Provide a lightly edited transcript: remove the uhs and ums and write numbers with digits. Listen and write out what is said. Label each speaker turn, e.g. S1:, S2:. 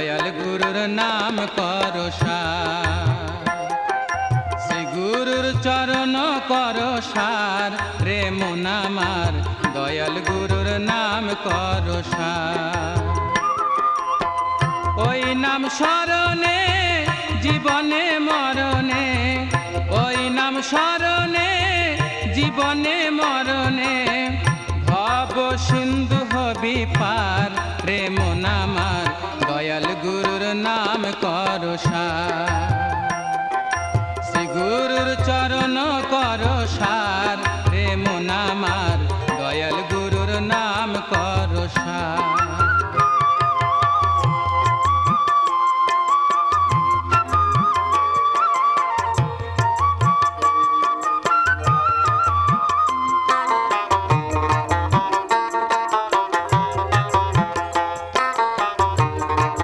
S1: দয়াল গুরুর নাম করো সার। শ্রী গুরুর চরণ করো সার রে মন আমার, দয়াল গুরুর নাম করো সার। ওই নাম স্মরণে জীবনে মরণে, ওই নাম স্মরণে জীবনে মরণে, ভব সিন্ধু হবি পার রে মন আমার, দয়াল গুরুর নাম করো সার। শ্রী গুরুর চরণ করো সার